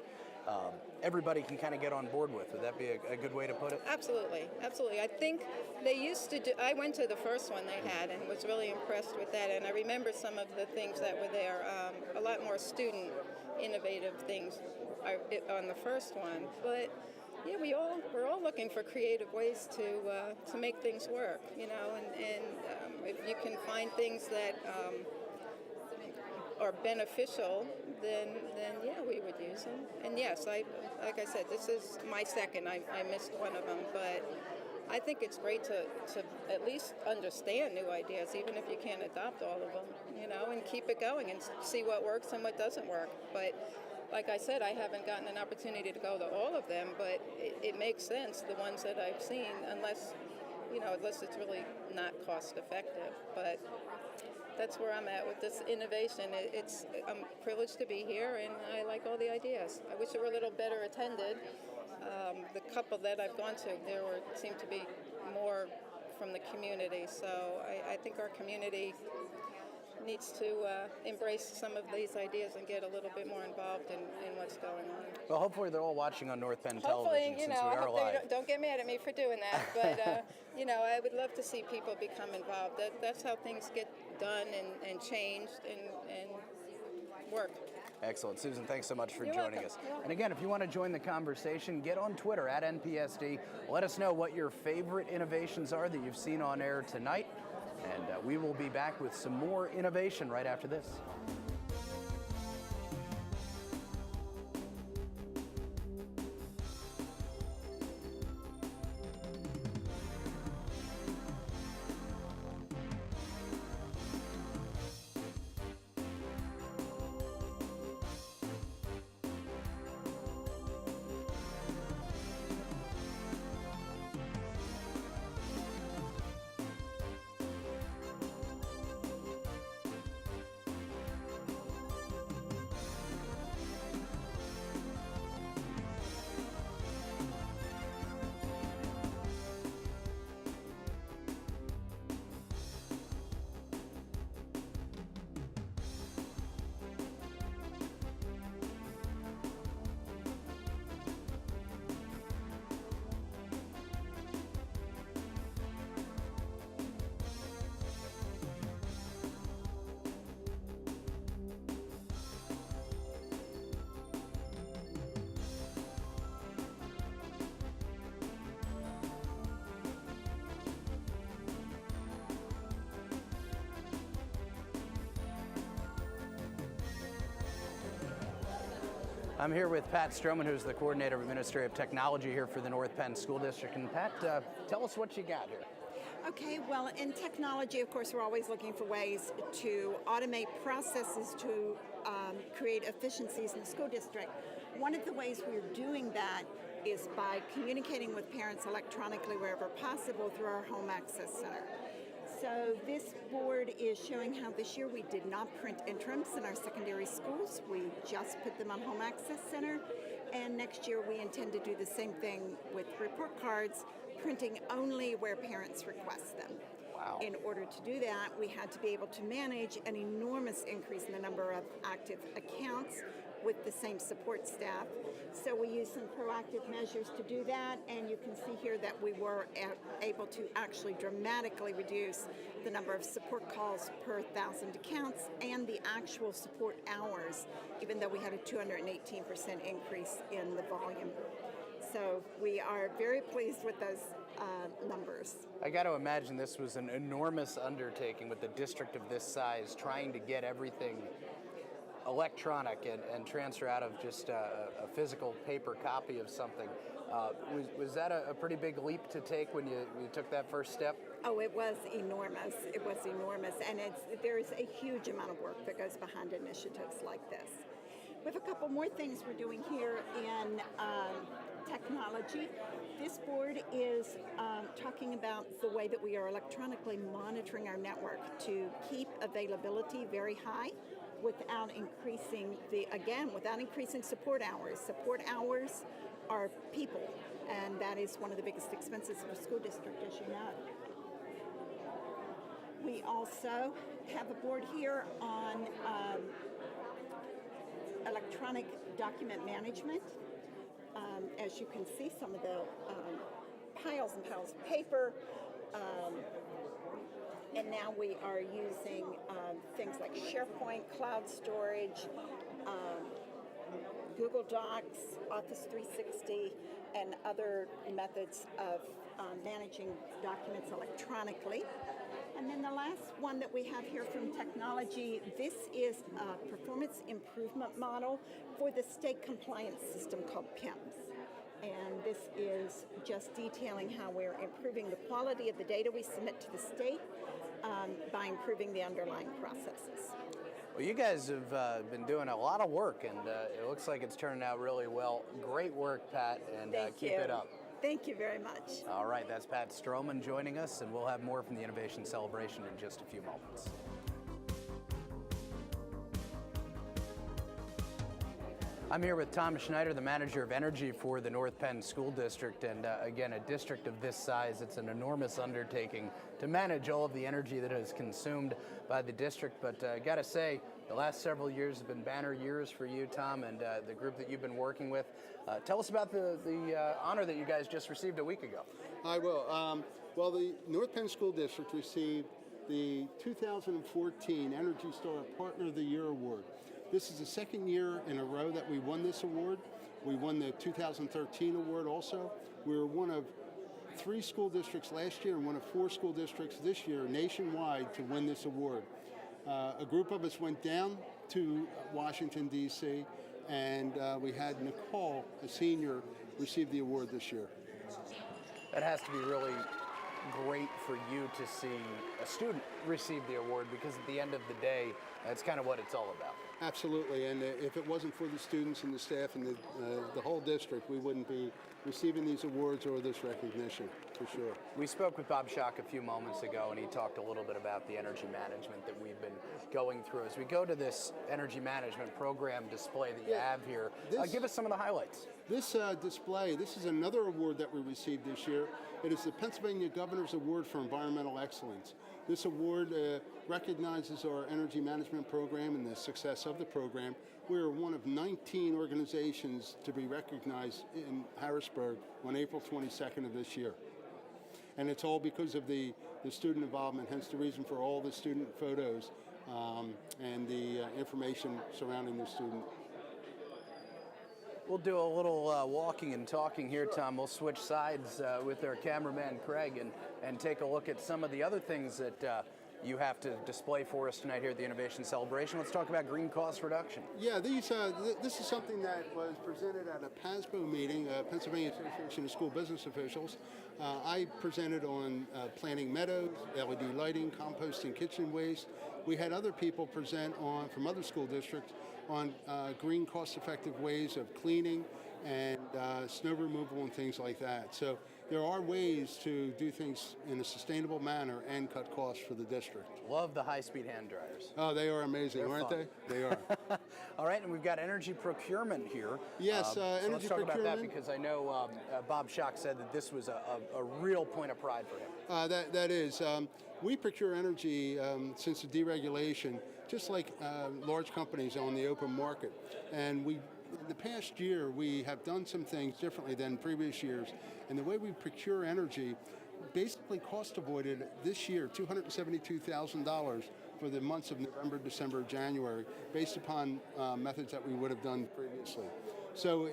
everybody can kind of get on board with. Would that be a good way to put it? Absolutely, absolutely. I think they used to do, I went to the first one they had and was really impressed with that, and I remember some of the things that were there, a lot more student innovative things on the first one. But yeah, we're all looking for creative ways to make things work, and if you can find things that are beneficial, then yeah, we would use them. And yes, like I said, this is my second. I missed one of them, but I think it's great to at least understand new ideas, even if you can't adopt all of them, and keep it going and see what works and what doesn't work. But like I said, I haven't gotten an opportunity to go to all of them, but it makes sense, the ones that I've seen, unless it's really not cost effective. But that's where I'm at with this innovation. I'm privileged to be here, and I like all the ideas. I wish it were a little better attended. The couple that I've gone to, seemed to be more from the community. So I think our community needs to embrace some of these ideas and get a little bit more involved in what's going on. Well, hopefully they're all watching on North Penn Hopefully, television since we I are hope live. they don't get mad at me for doing that. But, I would love to see people become involved. That's how things get done and changed and work. Excellent. Susan, thanks so much for You're joining welcome. us. And again, if you want to join the conversation, get on Twitter at NPSD. Let us know what your favorite innovations are that you've seen on air tonight. And we will be back with some more innovation right after this. I'm here with Pat Stroman, who's the coordinator of administrative technology here for the North Penn School District. And Pat, tell us what you got here. Okay, well, in technology, of course, we're always looking for ways to automate processes to create efficiencies in the school district. One of the ways we're doing that is by communicating with parents electronically wherever possible through our Home Access Center. So this board is showing how this year we did not print interims in our secondary schools. We just put them on Home Access Center. And next year we intend to do the same thing with report cards, printing only where parents request them. Wow. In order to do that, we had to be able to manage an enormous increase in the number of active accounts with the same support staff. So we used some proactive measures to do that, and you can see here that we were able to actually dramatically reduce the number of support calls per 1,000 accounts and the actual support hours, even though we had a 218% increase in the volume. So we are very pleased with those numbers. I got to imagine this was an enormous undertaking with a district of this size, trying to get everything electronic and transfer out of just a physical paper copy of something. Was that a pretty big leap to take when you took that first step? Oh, it was enormous. It was enormous, and there is a huge amount of work that goes behind initiatives like this. We have a couple more things we're doing here in technology. This board is talking about the way that we are electronically monitoring our network to keep availability very high without increasing without increasing support hours. Support hours are people, and that is one of the biggest expenses of a school district, as you know. We also have a board here on electronic document management. As you can see, some of the piles and piles of paper, and now we are using things like SharePoint, cloud storage, Google Docs, Office 360, and other methods of managing documents electronically. And then the last one that we have here from technology, this is a performance improvement model for the state compliance system called PIMS. And this is just detailing how we're improving the quality of the data we submit to the state by improving the underlying processes. Well, you guys have been doing a lot of work, and it looks like it's turning out really well. Great work, Pat, and keep it up. Thank you very much. All right, that's Pat Stroman joining us, and we'll have more from the Innovation Celebration in just a few moments. I'm here with Tom Schneider, the manager of energy for the North Penn School District, and again, a district of this size, it's an enormous undertaking to manage all of the energy that is consumed by the district, but I gotta say, the last several years have been banner years for you, Tom, and the group that you've been working with. Tell us about the honor that you guys just received a week ago. I will. Well, the North Penn School District received the 2014 Energy Star Partner of the Year Award. This is the second year in a row that we won this award. We won the 2013 award also. We were one of 3 school districts last year and one of 4 school districts this year nationwide to win this award. A group of us went down to Washington, D.C., and we had Nicole, a senior, receive the award this year. That has to be really great for you to see a student receive the award, because at the end of the day, that's kind of what it's all about. Absolutely, and if it wasn't for the students and the staff and the whole district, we wouldn't be receiving these awards or this recognition, for sure. We spoke with Bob Schock a few moments ago, and he talked a little bit about the energy management that we've been going through. As we go to this energy management program display that you have here, give us some of the highlights. This display, this is another award that we received this year. It is the Pennsylvania Governor's Award for Environmental Excellence. This award recognizes our energy management program and the success of the program. We are one of 19 organizations to be recognized in Harrisburg on April 22nd of this year. And it's all because of the student involvement, hence the reason for all the student photos and the information surrounding the student. We'll do a little walking and talking here, Tom. We'll switch sides with our cameraman, Craig, and take a look at some of the other things that you have to display for us tonight here at the Innovation Celebration. Let's talk about green cost reduction. Yeah, this is something that was presented at a PASBO meeting, Pennsylvania Association of School Business Officials. I presented on planting meadows, LED lighting, composting kitchen waste. We had other people present on from other school districts on green cost-effective ways of cleaning and snow removal and things like that. So there are ways to do things in a sustainable manner and cut costs for the district. Love the high-speed hand dryers. Oh, they are amazing, aren't they? They are. All right, and we've got energy procurement here. Yes, so energy let's talk procurement. about that because I know Bob Schock said that this was a real point of pride for him. That is. We procure energy since the deregulation, just like large companies on the open market. And in the past year, we have done some things differently than previous years. And the way we procure energy basically cost avoided this year $272,000 for the months of November, December, January, based upon methods that we would have done previously. So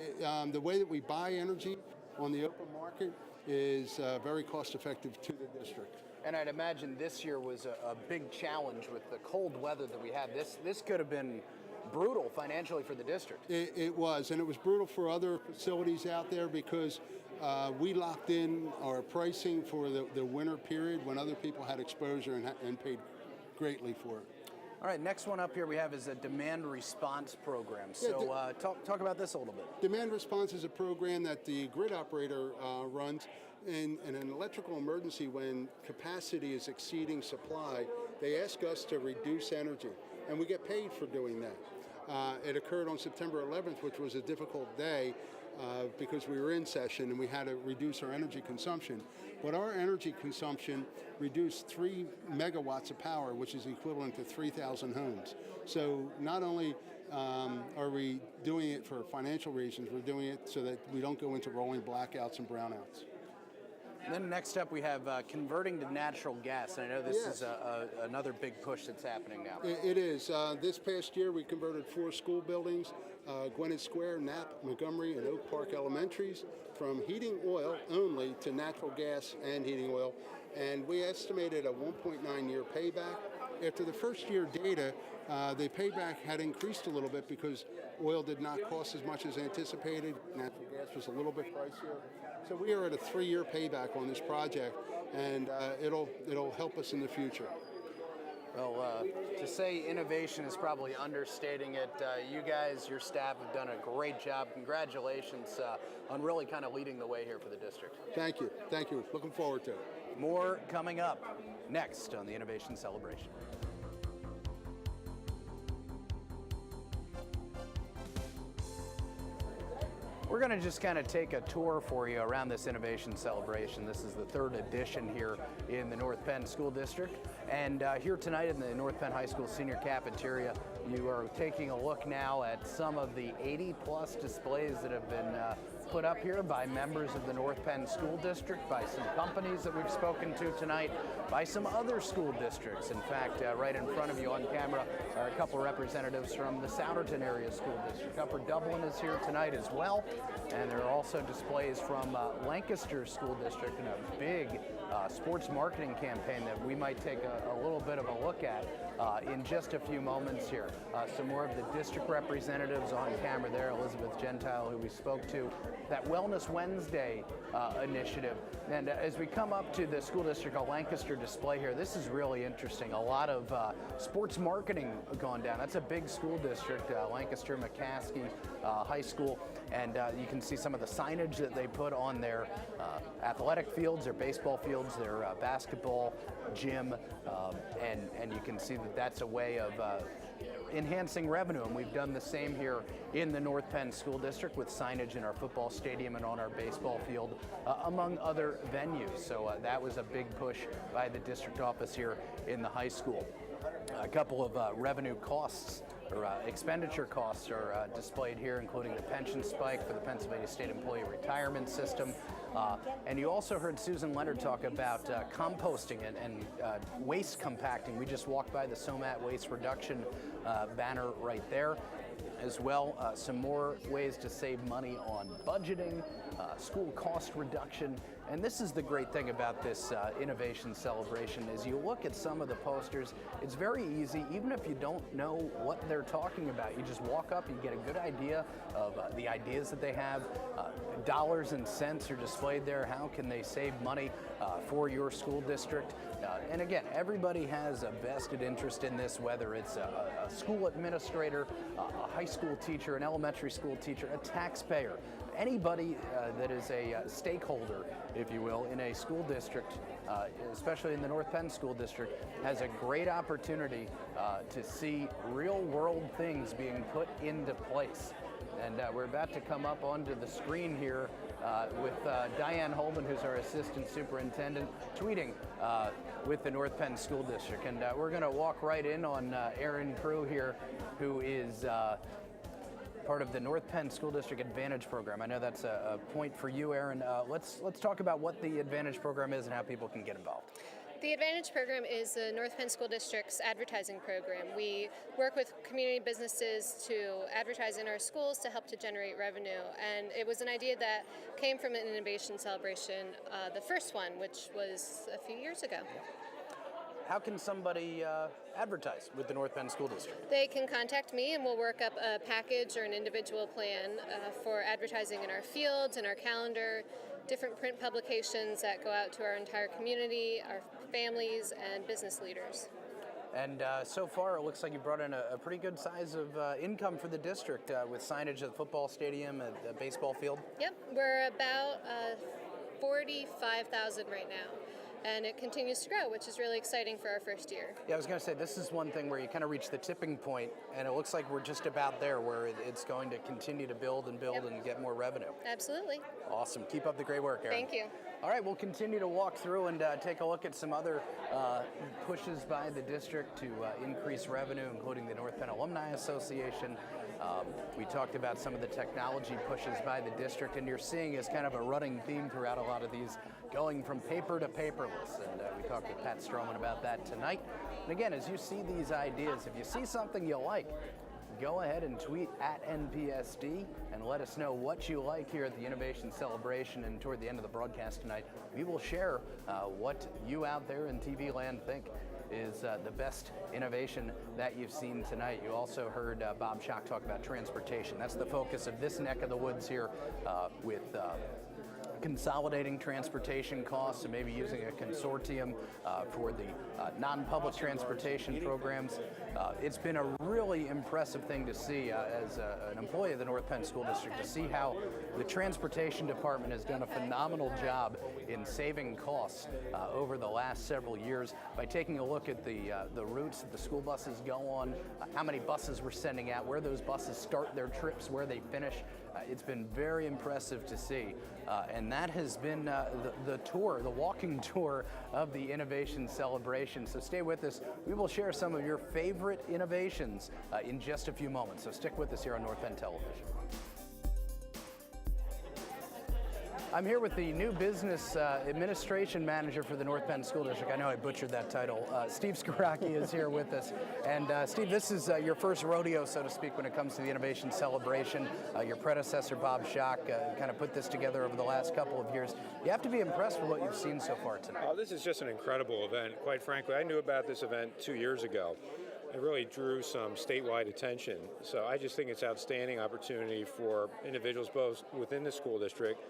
the way that we buy energy on the open market is very cost effective to the district. And I'd imagine this year was a big challenge with the cold weather that we had. This could have been brutal financially for the district. It was, and it was brutal for other facilities out there because we locked in our pricing for the winter period when other people had exposure and paid greatly for it. All right, next one up here we have is a demand response program. So talk about this a little bit. Demand response is a program that the grid operator runs in an electrical emergency when capacity is exceeding supply. They ask us to reduce energy, and we get paid for doing that. It occurred on September 11th, which was a difficult day because we were in session and we had to reduce our energy consumption. But our energy consumption reduced 3 megawatts of power, which is equivalent to 3,000 homes. So not only are we doing it for financial reasons, we're doing it so that we don't go into rolling blackouts and brownouts. And then next up we have converting to natural gas. And I know this is another big push that's happening now. It is. This past year we converted 4 school buildings, Gwinnett Square, Knapp, Montgomery, and Oak Park Elementaries, from heating oil only to natural gas and heating oil. And we estimated a 1.9-year payback. After the first year data, the payback had increased a little bit because oil did not cost as much as anticipated. Natural gas was a little bit pricier. So we are at a 3-year payback on this project, and it'll help us in the future. Well, to say innovation is probably understating it. You guys, your staff have done a great job. Congratulations on really kind of leading the way here for the district. Thank you. Thank you. Looking forward to it. More coming up next on the Innovation Celebration. We're going to just kind of take a tour for you around this Innovation Celebration. This is the 3rd edition here in the North Penn School District. And here tonight in the North Penn High School Senior Cafeteria, you are taking a look now at some of the 80-plus displays that have been put up here by members of the North Penn School District, by some companies that we've spoken to tonight, by some other school districts. In fact, right in front of you on camera are a couple representatives from the Souderton Area School District. Upper Dublin is here tonight as well, and there are also displays from Lancaster School District and a big sports marketing campaign that we might take a little bit of a look at in just a few moments here. Some more of the district representatives on camera there, Elizabeth Gentile, who we spoke to, that Wellness Wednesday initiative. And as we come up to the School District of Lancaster display here, this is really interesting. A lot of sports marketing gone down. That's a big school district, Lancaster McCaskey High School. And you can see some of the signage that they put on their athletic fields, their baseball fields, their basketball gym, and you can see that that's a way of enhancing revenue, and we've done the same here in the North Penn School District with signage in our football stadium and on our baseball field, among other venues. So that was a big push by the district office here in the high school. A couple of revenue costs or expenditure costs are displayed here, including the pension spike for the Pennsylvania State Employee Retirement System. And you also heard Susan Leonard talk about composting and waste compacting. We just walked by the SOMAT waste reduction banner right there. as well. Some more ways to save money on budgeting, school cost reduction. And this is the great thing about this innovation celebration is you look at some of the posters, it's very easy, even if you don't know what they're talking about. You just walk up, you get a good idea of the ideas that they have. Dollars and cents are displayed there. How can they save money for your school district? And again, everybody has a vested interest in this, whether it's a school administrator, a high school teacher, an elementary school teacher, a taxpayer. Anybody that is a stakeholder, if you will, in a school district, especially in the North Penn School District, has a great opportunity to see real world things being put into place. And we're about to come up onto the screen here with Diane Holman, who's our assistant superintendent, tweeting with the North Penn School District. And we're going to walk right in on Erin Crew here, who is part of the North Penn School District Advantage Program. I know that's a point for you, Erin. Let's talk about what the Advantage Program is and how people can get involved. The Advantage Program is the North Penn School District's advertising program. We work with community businesses to advertise in our schools to help to generate revenue. And it was an idea that came from an innovation celebration, the first one, which was a few years ago. How can somebody advertise with the North Penn School District? They can contact me and we'll work up a package or an individual plan for advertising in our fields, in our calendar, different print publications that go out to our entire community, our families, and business leaders. And so far, it looks like you brought in a pretty good size of income for the district with signage at the football stadium, at the baseball field. Yep, we're about 45,000 right now. And it continues to grow, which is really exciting for our first year. Yeah, I was going to say, this is one thing where you kind of reach the tipping point, and it looks like we're just about there, where it's going to continue to build and build and get more revenue. Absolutely. Awesome. Keep up the great work, Erin. Thank you. All right, we'll continue to walk through and take a look at some other pushes by the district to increase revenue, including the North Penn Alumni Association. We talked about some of the technology pushes by the district, and you're seeing as kind of a running theme throughout a lot of these, going from paper to paperless. And we talked with Pat Stroman about that tonight. And again, as you see these ideas, if you see something you like, go ahead and tweet at NPSD and let us know what you like here at the Innovation Celebration. And toward the end of the broadcast tonight, we will share what you out there in TV land think is the best innovation that you've seen tonight. You also heard Bob Schock talk about transportation. That's the focus of this neck of the woods here with consolidating transportation costs and maybe using a consortium for the non-public transportation programs. It's been a really impressive thing to see as an employee of the North Penn School District, to see how the transportation department has done a phenomenal job in saving costs over the last several years by taking a look at the routes that the school buses go on, how many buses we're sending out, where those buses start their trips, where they finish. It's been very impressive to see, and that has been the tour, the walking tour of the Innovation Celebration. So stay with us. We will share some of your favorite innovations in just a few moments. So stick with us here on North Penn Television. I'm here with the new business administration manager for the North Penn School District. I know I butchered that title. Steve Skaraki is here with us. And Steve, this is your first rodeo, so to speak, when it comes to the Innovation Celebration. Your predecessor, Bob Schock, kind of put this together over the last couple of years. You have to be impressed with what you've seen so far tonight. Oh, this is just an incredible event. Quite frankly, I knew about this event 2 years ago. It really drew some statewide attention. So I just think it's an outstanding opportunity for individuals both within the school district.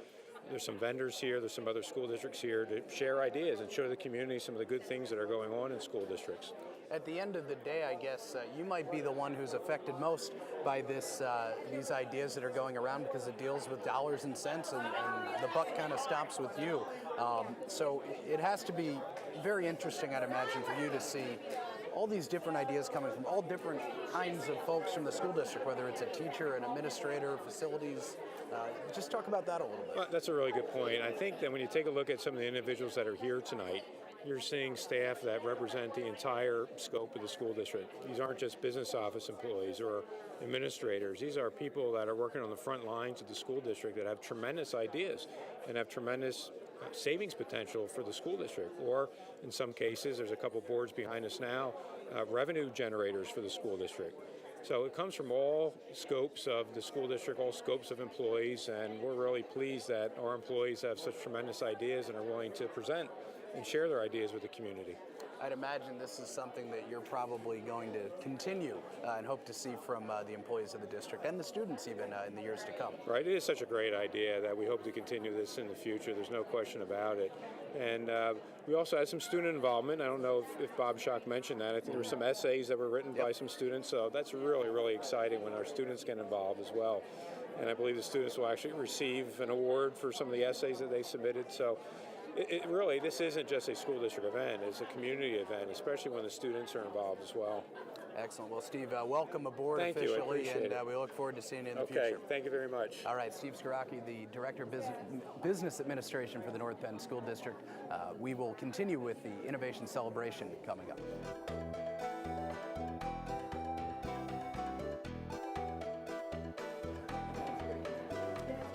There's some vendors here, there's some other school districts here to share ideas and show the community some of the good things that are going on in school districts. At the end of the day, I guess you might be the one who's affected most by this these ideas that are going around, because it deals with dollars and cents, and the buck kind of stops with you. So it has to be very interesting, I'd imagine, for you to see all these different ideas coming from all different kinds of folks from the school district, whether it's a teacher, an administrator, facilities. Just talk about that a little bit. Well, that's a really good point. I think that when you take a look at some of the individuals that are here tonight, you're seeing staff that represent the entire scope of the school district. These aren't just business office employees or administrators. These are people that are working on the front lines of the school district that have tremendous ideas and have tremendous savings potential for the school district. Or in some cases, there's a couple boards behind us now, revenue generators for the school district. So it comes from all scopes of the school district, all scopes of employees, and we're really pleased that our employees have such tremendous ideas and are willing to present and share their ideas with the community. I'd imagine this is something that you're probably going to continue and hope to see from the employees of the district and the students even in the years to come. Right, it is such a great idea that we hope to continue this in the future. There's no question about it. And we also had some student involvement. I don't know if Bob Schock mentioned that. I think there were some essays that were written by some students, so that's really, really exciting when our students get involved as well. And I believe the students will actually receive an award for some of the essays that they submitted. So it really, this isn't just a school district event, it's a community event, especially when the students are involved as well. Excellent. Well, Steve, welcome aboard Thank officially, you. I appreciate and we look forward to seeing you in the Okay, future. thank you very much. All right, Steve Skaraki, the Director of Business Administration for the North Penn School District. We will continue with the Innovation Celebration coming up.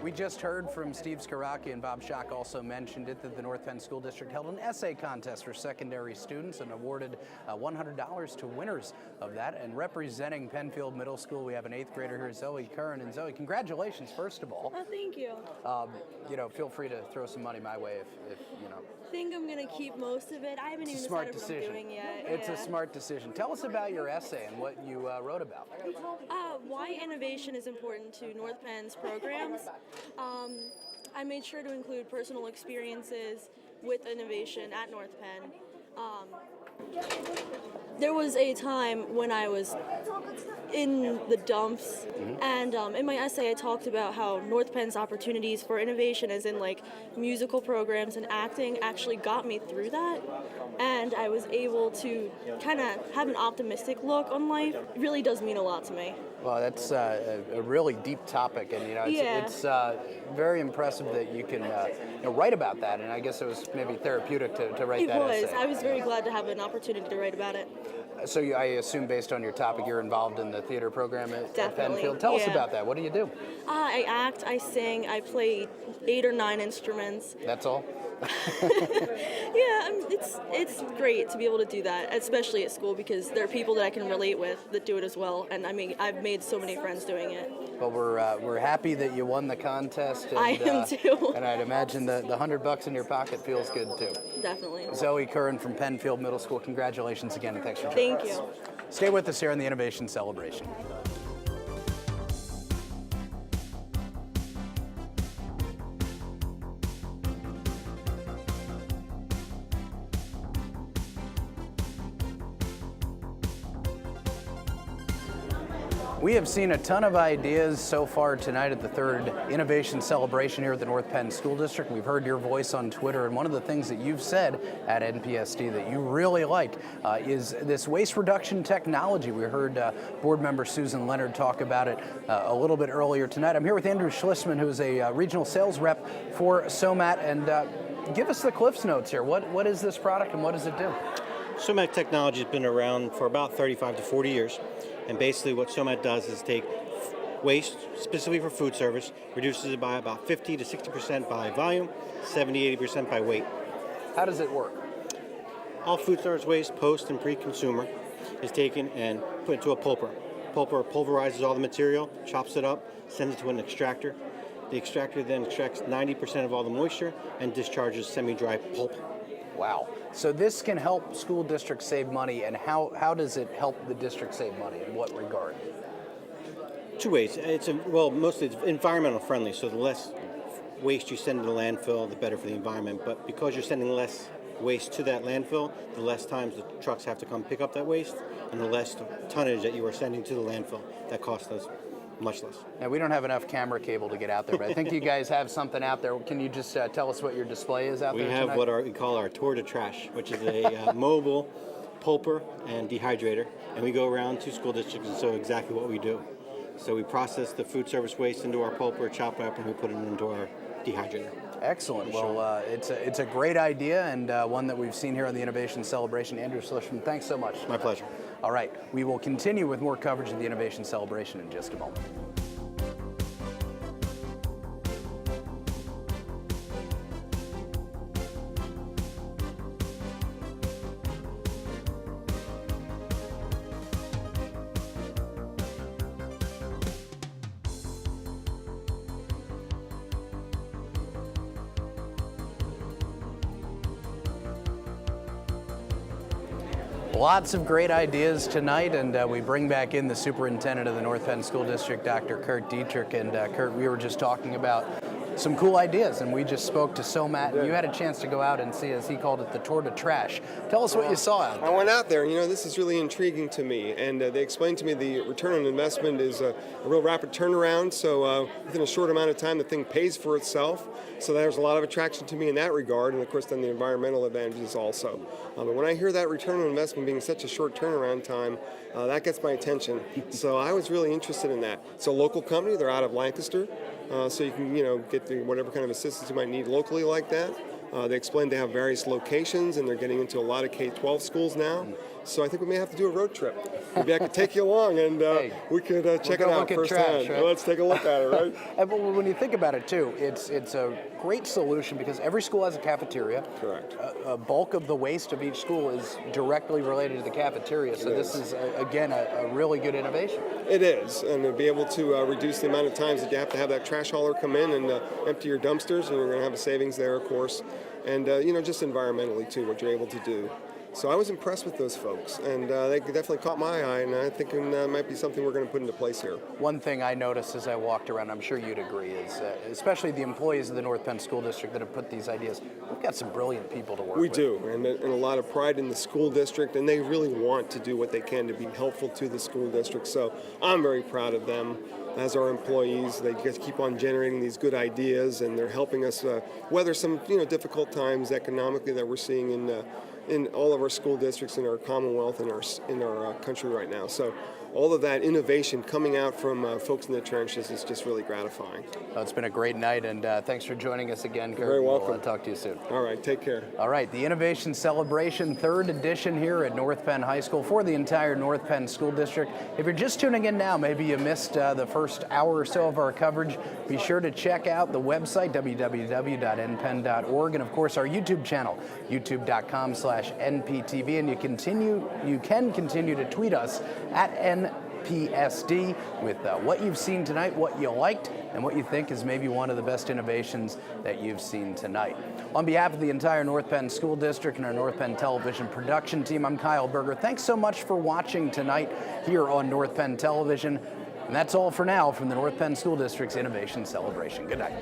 We just heard from Steve Skaraki, and Bob Schock also mentioned it, that the North Penn School District held an essay contest for secondary students and awarded $100 to winners of that. And representing Penfield Middle School, we have an 8th grader here, Zoe Curran. And Zoe, congratulations, first of all. Oh, thank you. Feel free to throw some money my way if you know. I think I'm going to keep most of it. I haven't even decided what I'm doing yet. It's a smart decision. Tell us about your essay and what you wrote about. Why innovation is important to North Penn's programs. I made sure to include personal experiences with innovation at North Penn. There was a time when I was in the dumps, and in my essay I talked about how North Penn's opportunities for innovation, as in like musical programs and acting, actually got me through that, and I was able to kind of have an optimistic look on life. It really does mean a lot to me. Well, that's a really deep topic, and it's very impressive that you can write about that. And I guess it was maybe therapeutic to write that essay. It was. I was very glad to have an opportunity to write about it. So I assume, based on your topic, you're involved in the theater program at Definitely, Penfield. Tell us yeah. about that. What do you do? I act, I sing, I play 8 or 9 instruments. That's all? Yeah, it's great to be able to do that, especially at school, because there are people that I can relate with that do it as well, and I mean, I've made so many friends doing it. Well, we're happy that you won the contest. And, I am too. And I'd imagine the $100 in your pocket feels good too. Definitely. Zoe Curran from Penfield Middle School, congratulations again, and thanks for joining us. Thank you. Stay with us here on the Innovation Celebration. We have seen a ton of ideas so far tonight at the 3rd Innovation Celebration here at the North Penn School District. We've heard your voice on Twitter, and one of the things that you've said at NPSD that you really like is this waste reduction technology. We heard board member Susan Leonard talk about it a little bit earlier tonight. I'm here with Andrew Schlissman, who's a regional sales rep for SOMAT, and give us the Cliff's Notes here. What is this product and what does it do? SOMAT technology has been around for about 35 to 40 years. And basically what SOMAT does is take waste, specifically for food service, reduces it by about 50 to 60% by volume, 70, 80% by weight. How does it work? All food service waste, post and pre-consumer, is taken and put into a pulper. Pulper pulverizes all the material, chops it up, sends it to an extractor. The extractor then extracts 90% of all the moisture and discharges semi-dry pulp. Wow. So this can help school districts save money, and how does it help the district save money? In what regard? 2 ways. Mostly it's environmental friendly, so the less waste you send to the landfill, the better for the environment. But because you're sending less waste to that landfill, the less times the trucks have to come pick up that waste, and the less tonnage that you are sending to the landfill. That costs us much less. Now, we don't have enough camera cable to get out there, but I think you guys have something out there. Can you just tell us what your display is out there tonight? We have what we call our Tour de Trash, which is a mobile pulper and dehydrator, and we go around to school districts and show exactly what we do. So we process the food service waste into our pulper, chop it up, and we put it into our dehydrator. Excellent. Well, it's a great idea, and one that we've seen here on the Innovation Celebration. Andrew Schlissman, thanks so much. My pleasure. All right, we will continue with more coverage of the Innovation Celebration in just a moment. Lots of great ideas tonight, and we bring back in the superintendent of the North Penn School District, Dr. Kurt Dietrich. And Kurt, we were just talking about some cool ideas, and we just spoke to SOMAT, and you had a chance to go out and see, as he called it, the tour de trash. Tell us what you saw out there. I went out there, and this is really intriguing to me, and they explained to me the return on investment is a real rapid turnaround, so within a short amount of time the thing pays for itself, so there's a lot of attraction to me in that regard, and of course then the environmental advantages also. And when I hear that return on investment being such a short turnaround time, that gets my attention, so I was really interested in that. It's a local company, they're out of Lancaster, so you can get whatever kind of assistance you might need locally like that. They explained they have various locations, and they're getting into a lot of K-12 schools now. So I think we may have to do a road trip. Maybe I could take you along, and we could check it out firsthand. Right? Let's take a look at it, right? And when you think about it, too, it's a great solution because every school has a cafeteria. Correct. A bulk of the waste of each school is directly related to the cafeteria. So this is, again, a really good innovation. It is, and to be able to reduce the amount of times that you have to have that trash hauler come in and empty your dumpsters, and you're going to have a savings there, of course. And, just environmentally, too, what you're able to do. So I was impressed with those folks, and they definitely caught my eye, and I think it might be something we're going to put into place here. One thing I noticed as I walked around, I'm sure you'd agree, is especially the employees of the North Penn School District that have put these ideas, we've got some brilliant people to work with. We do, and a lot of pride in the school district, and they really want to do what they can to be helpful to the school district, so I'm very proud of them. As our employees, they just keep on generating these good ideas, and they're helping us weather some difficult times economically that we're seeing in all of our school districts in our Commonwealth and in our country right now. So all of that innovation coming out from folks in the trenches is just really gratifying. Well, it's been a great night, and thanks for joining us again, Kurt. You're very welcome. We'll talk to you soon. All right, take care. All right, the Innovation Celebration, 3rd edition here at North Penn High School for the entire North Penn School District. If you're just tuning in now, maybe you missed the first hour or so of our coverage, be sure to check out the website, www.npenn.org, and of course our YouTube channel, youtube.com/NPTV, and you can continue to tweet us at NPSD with what you've seen tonight, what you liked, and what you think is maybe one of the best innovations that you've seen tonight. On behalf of the entire North Penn School District and our North Penn Television production team, I'm Kyle Berger. Thanks so much for watching tonight here on North Penn Television. And that's all for now from the North Penn School District's Innovation Celebration. Good night.